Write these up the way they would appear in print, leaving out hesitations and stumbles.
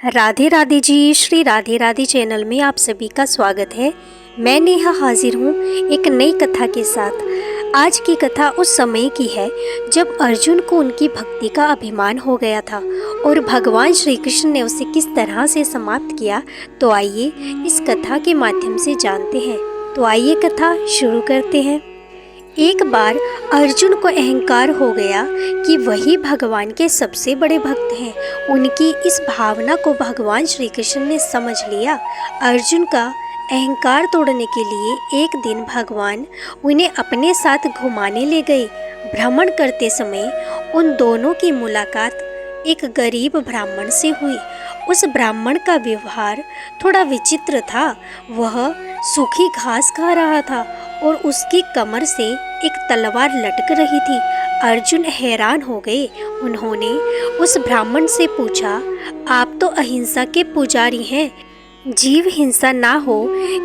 Radhe Radhe ji. Shri Radhe Radhe channel में आप सभी का स्वागत है। मैं नेहा हाजिर हूँ एक नई कथा के साथ। आज की कथा उस समय की है जब अर्जुन को उनकी भक्ति का अभिमान हो गया था और भगवान श्री कृष्ण ने उसे किस तरह से समाप्त किया। तो आइए इस कथा के माध्यम से जानते हैं। तो आइए कथा शुरू करते हैं। एक बार अर्जुन को अहंकार हो गया कि वही भगवान के सबसे बड़े भक्त हैं। उनकी इस भावना को भगवान श्री कृष्ण ने समझ लिया। अर्जुन का अहंकार तोड़ने के लिए एक दिन भगवान उन्हें अपने साथ घुमाने ले गए। भ्रमण करते समय उन दोनों की मुलाकात एक गरीब ब्राह्मण से हुई। उस ब्राह्मण का व्यवहार थोड़ा विचित्र था। वह सूखी घास खा रहा था और उसकी कमर से एक तलवार लटक रही थी। अर्जुन हैरान हो गए। उन्होंने उस ब्राह्मण से पूछा, आप तो अहिंसा के पुजारी हैं, जीव हिंसा ना हो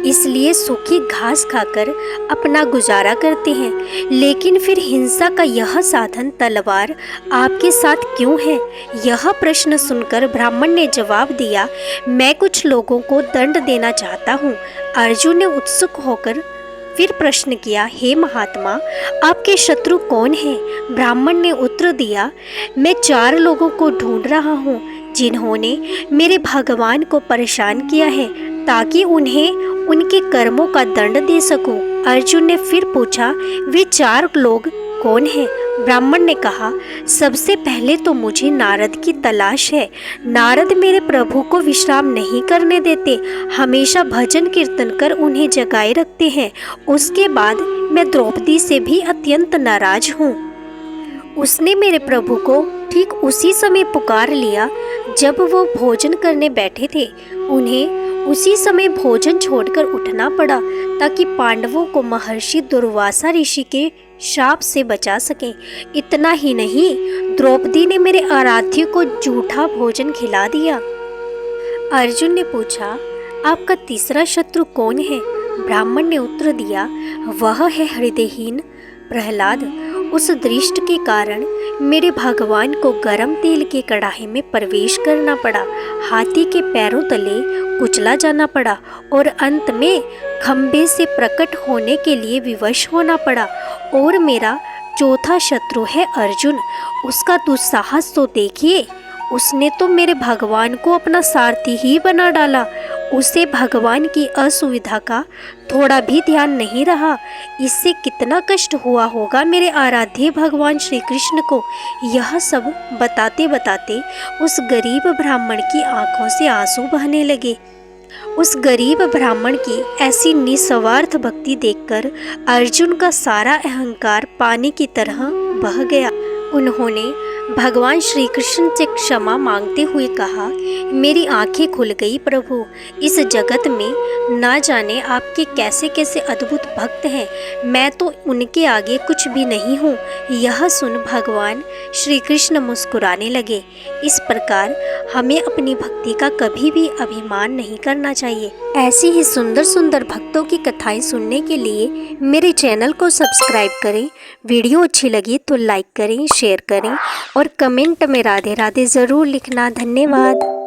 इसलिए सूखी घास खाकर अपना गुजारा करते हैं, लेकिन फिर हिंसा का यह साधन तलवार आपके साथ क्यों है? यह प्रश्न सुनकर ब्राह्मण ने जवाब दिया, मैं कुछ लोगों को दंड देना चाहता हूँ। अर्जुन ने उत्सुक होकर फिर प्रश्न किया, हे महात्मा, आपके शत्रु कौन हैं? ब्राह्मण ने उत्तर दिया, मैं 4 लोगों को ढूंढ रहा हूँ जिन्होंने मेरे भगवान को परेशान किया है, ताकि उन्हें उनके कर्मों का दंड दे सकूं। अर्जुन ने फिर पूछा, वे 4 लोग कौन हैं? ब्राह्मण ने कहा, सबसे पहले तो मुझे नारद की तलाश है। नारद मेरे प्रभु को विश्राम नहीं करने देते, हमेशा भजन कीर्तन कर उन्हें जगाए रखते हैं। उसके बाद मैं द्रौपदी से भी अत्यंत नाराज हूँ। उसने मेरे प्रभु को ठीक उसी समय पुकार लिया जब वो भोजन करने बैठे थे। उन्हें उसी समय भोजन छोड़कर उठना पड़ा ताकि पांडवों को महर्षि दुर्वासा ऋषि के शाप से बचा सकें। इतना ही नहीं, द्रौपदी ने मेरे आराध्य को झूठा भोजन खिला दिया। अर्जुन ने पूछा, आपका तीसरा शत्रु कौन है? ब्राह्मण ने उत्तर दिया, वह है हृदयहीन प्रहलाद। उस दृष्ट के कारण मेरे भगवान को गरम तेल के कड़ाहे में प्रवेश करना पड़ा, हाथी के पैरों तले कुचला जाना पड़ा और अंत में खंबे से प्रकट होने के लिए विवश होना पड़ा। और मेरा चौथा शत्रु है अर्जुन। उसका दुस्साहस तो देखिए, उसने तो मेरे भगवान को अपना सारथी ही बना डाला। उसे भगवान की असुविधा का थोड़ा भी ध्यान नहीं रहा। इससे कितना कष्ट हुआ होगा मेरे आराध्य भगवान श्री कृष्ण को। यह सब बताते बताते उस गरीब ब्राह्मण की आंखों से आंसू बहने लगे। उस गरीब ब्राह्मण की ऐसी निस्वार्थ भक्ति देखकर अर्जुन का सारा अहंकार पानी की तरह बह गया। उन्होंने भगवान श्री कृष्ण से क्षमा मांगते हुए कहा, मेरी आंखें खुल गई प्रभु। इस जगत में ना जाने आपके कैसे कैसे अद्भुत भक्त हैं, मैं तो उनके आगे कुछ भी नहीं हूँ। यह सुन भगवान श्री कृष्ण मुस्कुराने लगे। इस प्रकार हमें अपनी भक्ति का कभी भी अभिमान नहीं करना चाहिए। ऐसी ही सुंदर सुंदर भक्तों की कथाएं सुनने के लिए मेरे चैनल को सब्सक्राइब करें। वीडियो अच्छी लगी तो लाइक करें, शेयर करें और कमेंट में राधे राधे ज़रूर लिखना। धन्यवाद।